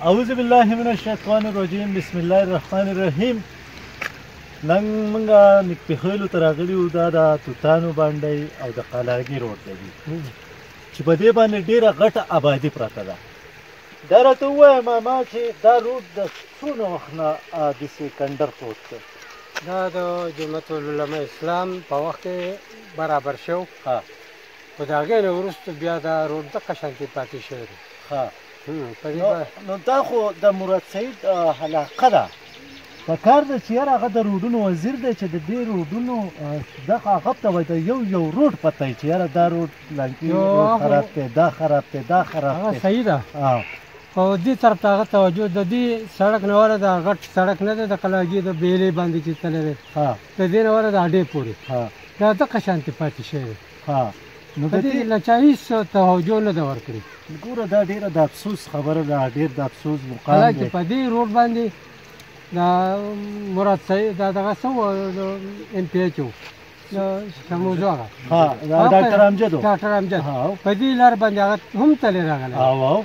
اعوذ بالله من الشیطان الرجیم بسم الله الرحمن الرحیم. نن موږ نکپخیلو ته راغلي وو، دا د توتانو باندې او د قلارګي روډ ته دي چې په دې باندې ډېره غټه آبادي پرته ده. دا راته ووایه ماما چې دا روډ د څونه وخت نه داسې کنډر پروت دی؟ دا د جمعیت العلماء اسلام په وخت کې برابر شو، خو د هغې نه وروسته بیا دا روډ دغه شانتې پاتې شوی دی. نو دا خو د مراد سعید علاقه ده، په کار ده چې یاره هغه د روډونو وزیر دی چې د دې روډونو دغه هغه ته وایي د یو روډ پته وي چې یاره دا روډ لنکي روډ خراب دی، دا خراب دی، دا خراب دی. هغه صحیح ده، خو دې طرف ته هغه توجه د دې سړک نه وره دا غټ سړک نه دی د قلعهګي د بیلې باندې چې تللی دی، د دې نه وره د اډې پورې دا دغه شانتې پاتې شوی دی. نو په دې له چا هېڅ توجه نه ده ورکړې. ګوره دا ډېره د افسوس خبره ده، ډېر د افسوس مقام دی. په دې روډ باندې دا مراد صاحب دا دغه څه و ایم پی ایچ و شموزو هغه ډاکټر امجد په دې لار باندې هغه هم تللی راغلی،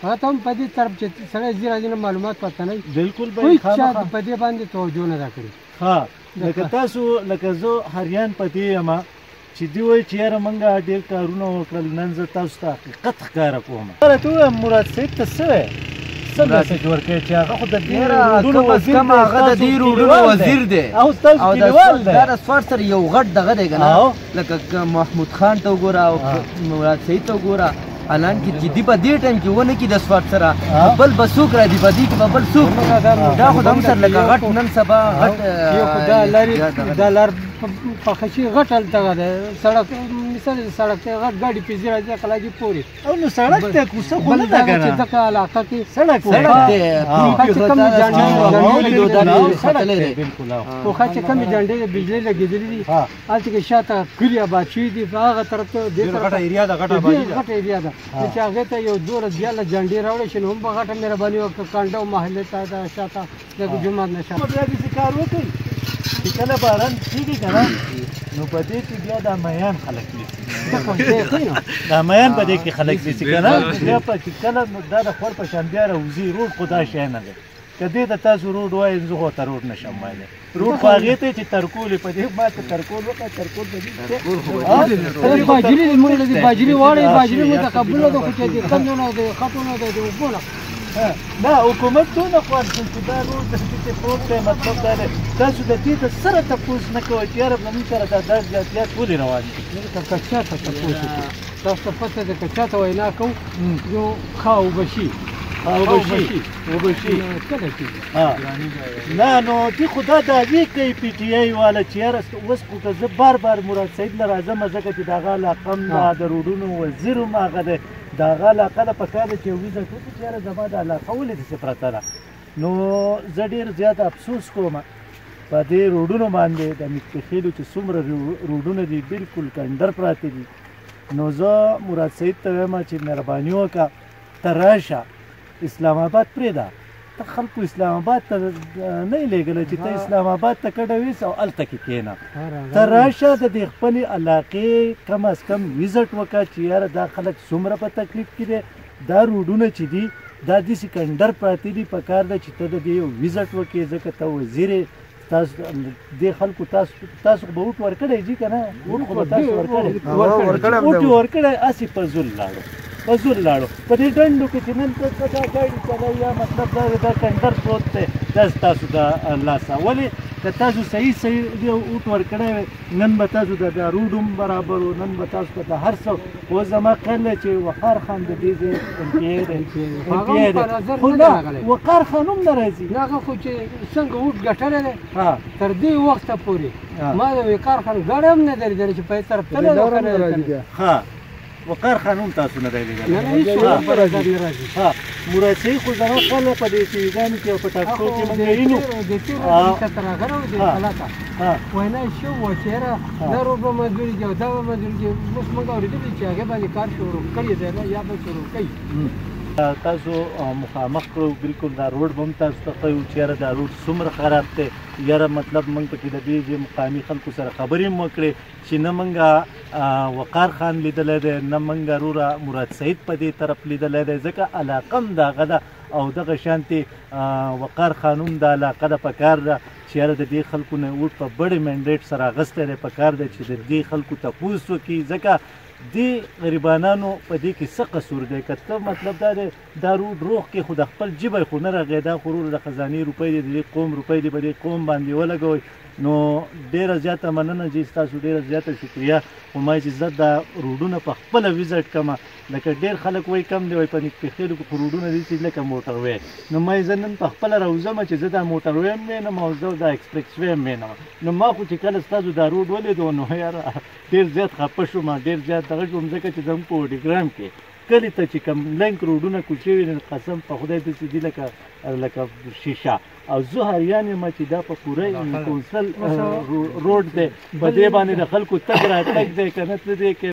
هغه ته هم په دې طرف چې سړی ځي راځي نه معلومات ورته نه وي، بلکل هېڅ چا په دې باندې توجه نه ده کړې. لکه تاسو لکه زه هریان په دې یم چې دوی وایي چې یاره موږ ډېر کارونه وکړل، نن زه تاسو ته حقیقت ښکاره کوم. راته ووایم مراد صاحب ته څه وایې؟ څه میسج ورکوې چې هغه خو د دې روډونو وزیر دی، هغه د دې روډونو وزیر دی او ستاسو کلیوال دی. دا د اسفالټ سره یو غټ دغه دی که نه، لکه محمود خان ته وګوره او مراد سعید ته وګوره، حالانکې جدي په دې ټایم کې ونه کړي د اسفالټ سره بل به څوک راځي، په دې کې به بل څوک. دا خو د هم سره لکه غټ نن سبا غټ دا لار پخه شي غټ دغه دی سړک، مثال سړک ته غټ ګاډي پېځي راځي قلعهګي پورې، او نو سړک دی کوڅه خو نه ده که نه، چې دغه علاقه کې سړک خو چې کمې جنډې د بجلۍ لګېدلې دي هلته کې شاته کلي آباد شوي دي، په هغه طرف ته غټه ایریا ده، غټه چې هغې ته یو 12 جنډې راوړی شي نو هم به غټه مهرباني وکړه کنډه او محلې ته د شاته د جومات نه شاته بیا داسې کار وکړئ چې کله باران کېږي که نه نو په دې کې بیا دا میان خلک نیسي، دا میان په دې کې خلک نیسي که نه، بیا چې کله دا د خور په شان بیا راوځي روډ خو دا شی نه دی. که دې ته تاسو روډ وایئ زه خو ته روډ نشم ویلی، روډ خو هغې ته چې ترکول په دې ما ته ترکول وکړه، ترکول د باجري موږ د باجري واړی باجري مو تقبله ده، خو چې د کندو نه د خټو نه د اوبو نه نه حکومت دونه خوار شو چې دا روډ داسې پروت دی. مطلب دا دی تاسو د دې ته سره تپوس نه کوئ چې یاره زموږ سره دا درد زیاتیات ولې روان دي؟ که چا ته تپوس وکړو تاسو ته پته ده که چا ته وینا کوو یو ښه اوبه شي کله کېږي نه نو دې خو دا دعوې کوي پي ټي آی والا چې یاره اوس خو که زه بار مراد صاحب نه راځم ځکه چې د هغه علاقه هم د روډونو وزیر هم هغه دی، د هغه علاقه ده پکار ده چې یو ویزټ وکړي چې یاره زما د علاقه ولې داسې پرته ده. نو زه ډېر زیات افسوس کوم په دې روډونو باندې د نکپخیلو چې څومره روډونه دي بلکل کنډر پراته دي. نو زه مراد صاحب ته وایم چې مهرباني وکړه ته راشه اسلام آباد پرېږده، ته خلکو اسلام آباد ته نه یې لېږلی چې ته اسلام آباد ته کډه ویسه او هلته کې کښېنه، ته راشه د دې خپلې علاقې کم از کم ویزټ وکړه چې یاره دا خلک څومره په تکلیف کې دی، دا روډونه چې دي دا داسې کنډر پراته دي، په کار ده چې ته د دې یو ویزټ وکړې ځکه ته وزیر یې. تاسو دې خلکو تاسو به ووټ ورکړی جي که نه؟ ووټ خو به تاسو ورکړی ووټ یې ورکړی، هسې په زور لاړو په دې ډنډو کې چې نن ته دا ګاډي چلوي یا مطلب دا کنډر پروت دی دا ستاسو د لاسه. ولې که تاسو صحیح ووټ ورکړی وی نن به تاسو د روډ هم برابر و، نن به تاسو ته د هر څه. اوس زما خیال دی چې وقار خان د دې ځای ایم پي ای دی، خو نه وقار خان هم نه راځي، هغه خو چې څنګه ووټ ګټلی دی تر دې وخته پورې ما د وقار خان ګاډی هم نه دی لیدلی چې په هېڅ طرف تللی دی. وقار خان هم تاسو نه دی لیدلی. مراد صاحب خو زما خیال په دې سیویګانو کې او په ټاکټو کې موږ وینو وینا شوې وه چې یاره دا روډ به منظوري کړي او دا به منظوري کړي، اوس موږ اورېدلي چې هغې باندې کار شروع کړی دی یا به شروع کوي. تاسو مخامخ کړو بلکل دا روډ به هم تاسو ته ښیو چې یاره دا روډ څومره خراب دی، یاره مطلب موږ پکې د دې مقامي خلکو سره خبرې هم وکړې چې نه موږ وقار خان لیدلی دی نه موږ وروره مراد سعید په دې طرف لیدلی دی، ځکه علاقه هم د هغه ده او دغه شانتې وقار خانم د علاقه د پکار ده چې یاره د دې خلکو نه ووټ په بډې منډیټ سره اخیستی دی پکار ده چې د دې خلکو تپوس وکړي ځکه دې غریبانانو په دې کې څه قصور دی که ته مطلب دا دی دا روډ روغ کې خو د خپل جیبه خو نه راغی دا خو د خزانې روپۍ دی د دې قوم روپۍ دی په دې قوم باندې ولګوئ نو ډېره زیاته مننه چې ستاسو ډېره زیاته شکریه خو ما چې زه دا روډونه په خپله ویزټ کړمه لکه ډېر خلک وایي کم دی وایي په نیکپېخېلو کې خو روډونه دي چې لکه موټر وی نو ما یې زه نن په خپله راوځم چې زه دا موټر وی هم وینم او زه دا ایکسپریکس وی هم وینم نو ما خو چې کله ستاسو دا روډ ولیدو نو یاره ډېر زیات خفه شوم ډېر زیات دغه شوم ځکه چې زموږ په وډیګرام کې کلي ته چې کوم لنک روډونه کوچې وي قسم په خدای داسې دي لکه شیشه او زه حیران یم چې دا په پوره کونسل روډ دی په دې باندې د خلکو تګ راتګ دی که نه څه دی کې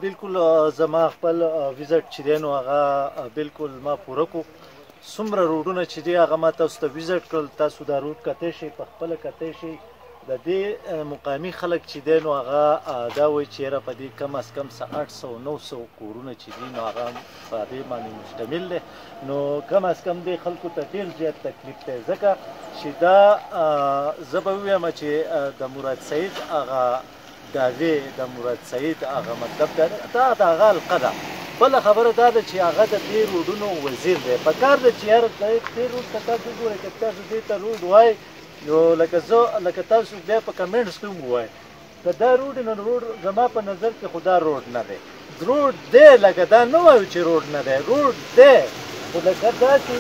بالکل زما خپل ویزټ چې دی نو هغه بالکل ما پوره کړو څومره روډونه چې دي هغه ما تاسو ته ویزټ کړل تاسو دا روډ کتی شئ په خپله کتی شئ د دې مقامي خلک چې دی نو هغه دا وایي چې یاره په دې کم از کم څه 800-900 کورونه چې دي نو هغه په دې باندې مشتمل دی نو کم از کم دې خلکو ته ډېر زیات تکلیف دی ځکه چې دا زه به ووایم چې د مراد سعید هغه دعوې د مراد سعید هغه مطلب دا د هغه حلقه ده بله خبره دا ده چې هغه د دې روډونو وزیر دی په کار ده چې یاره دې روډ ته تاسو وګورئ که تاسو دې ته روډ وایئ نو لکه تاسو بیا په کمنټس کې هم ووایئ که دا روډ نو روډ زما په نظر کې خو دا روډ نه دی روډ دی لکه دا نه وایو چې روډ نه دی روډ دی خو لکه دا چې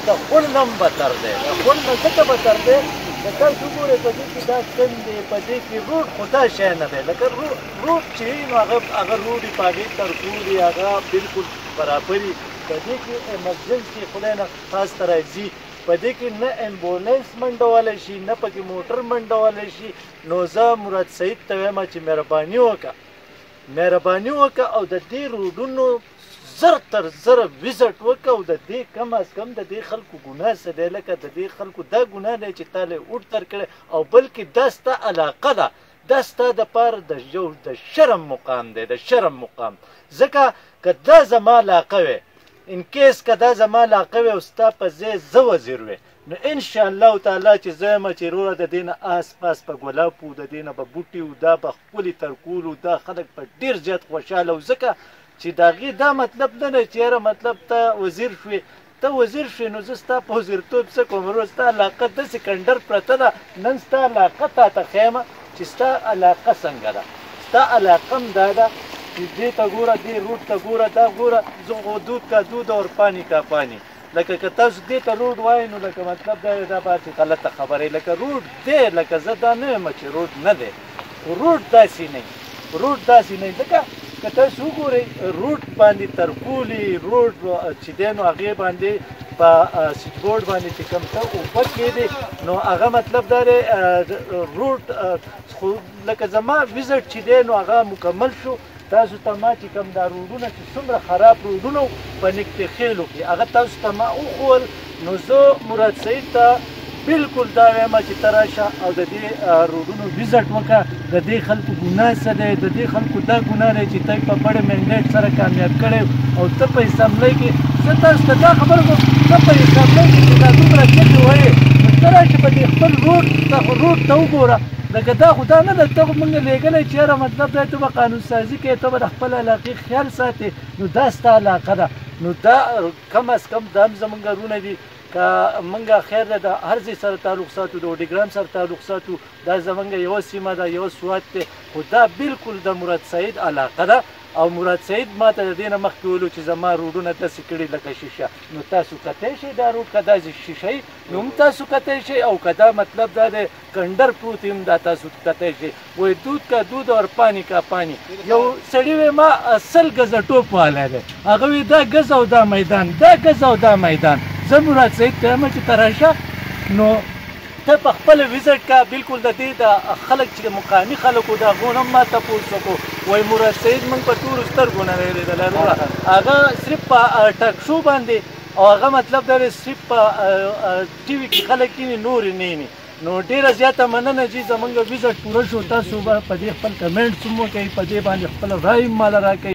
د خل نه هم بدتر دی د خل نه ځکه بدتر دی که تاسو وګورئ په دې کې دا سند دی په دې کې روډ خو دا شی نه دی لکه روډ چې وي نو هغه روډ یې په هغې ترکول دي هغه بلکل برابر وي په دې کې ایمرجنسي خدای نه خاصته راځي په دې کې نه امبولانس منډولی شي نه پکې موټر منډولی شي نو زه مراد سعید ته وایم چې مهرباني وکړه او د دې روډونو زر تر زره ویزټ وکړه او د دې کم از کم د دې خلکو ګناه څه دی لکه د دې خلکو دا ګناه دی چې تا له اوټ درکړی او بلکې دا ستا علاقه ده دا ستا دپاره د شرم مقام دی د شرم مقام ځکه که دا زما علاقه وی انکیس که دا زما علاقه وی او ستا په ځای زه وزیر وی نو انشاءالله تعالی چې زه یم چې وروره د دې نه آس پاس په ګلاب وو د دې نه به بوټي وو دا به ښکلي ترکول وو دا خلک به ډېر زیات خوشحاله وو ځکه چې د هغې دا مطلب نه دی چې یاره مطلب ته وزیر شوې نو زه ستا په وزیرتوب څه کوم وروره ستا علاقه داسې کنډر پرته ده نن ستا علاقه تا ته ښیمه چې ستا علاقه څنګه ده ستا علاقه هم دا ده چې دې ته ګوره دې روډ ته ګوره دا ګوره دود کا دود اور پانی کا پانی لکه که تاسو دې ته روډ وایئ نو لکه مطلب دا باندې غلطه خبره لکه روډ دی لکه زه دا نه یم چې روډ نه دی روډ داسې نه وي ځکه که تاسو وګورئ روډ باندې ترکولي روډ چې دی نو هغې باندې په سویچ بورډ باندې چې کوم څه اوبه کېدې نو هغه مطلب دا دی روډ خو لکه زما ویزټ چې دی نو هغه مکمل شو تاسو ته ما چې کوم دا روډونه چې څومره خراب روډونه په نیکپېخېلو کې هغه تاسو ته ما وښول نو زه مراد سعید ته بالکل دا وایم چې ته راشه او د دې روډونو ویزټ وکړه د دې خلکو ګناه څه دی د دې خلکو دا ګناه دی چې ته په بډې منډیټ سره کامیاب کړی او ته په اسامبلۍ کې زه تاسو ته دا خبره کوم ته په اسامبلۍ کې چې دا دومره څه وایې نو ته راشه په دې خپل روډ ته وګوره لکه دا خو دا نه ده ته خو موږ لېږلی چې یاره مطلب دی ته به قانون سازي کوې ته به د خپل علاقې خیال ساتې نو دا ستا علاقه ده نو دا کم از کم دا هم زموږ رونه دي که موږ خیر ده د هر ځای سره تعلق ساتو د وډیګرام سره تعلق ساتو دا زموږ یوه سیمه ده یوه سوات دی خو دا بالکل د مراد سعید علاقه ده او مراد سعید ما ته د دې نه مخکې ویلو چې زما روډونه داسې کړي لکه شیشه نو تاسو کتی شئ دا روډ که داسې شیشه وي نو هم تاسو کتی شئ او که دا مطلب دا دی کنډر پروت هم دا تاسو کتی شئ وایي دود کا دود اور پانی کا پانی یو سړي وی ما 100 ګزه ټوپ والی دی هغه وی دا ګز او دا میدان زه مراد سعید ته وایم چې ته راشه نو ته په خپل وزټ کا بالکل د دې د خلک چې مقامي خلکو دا غونم ما تاسو کو وای مراد سید من په ټول سترګو نه لري هغه صرف په ټک شو باندې او هغه مطلب دا صرف په ټي وي کې خلک یې نور نه نو ډیره زیاته مننه چې زمونږ وزټ پوره شو تاسو په دې خپل کمنټس مو کوي په دې باندې خپل رائے مال راکړئ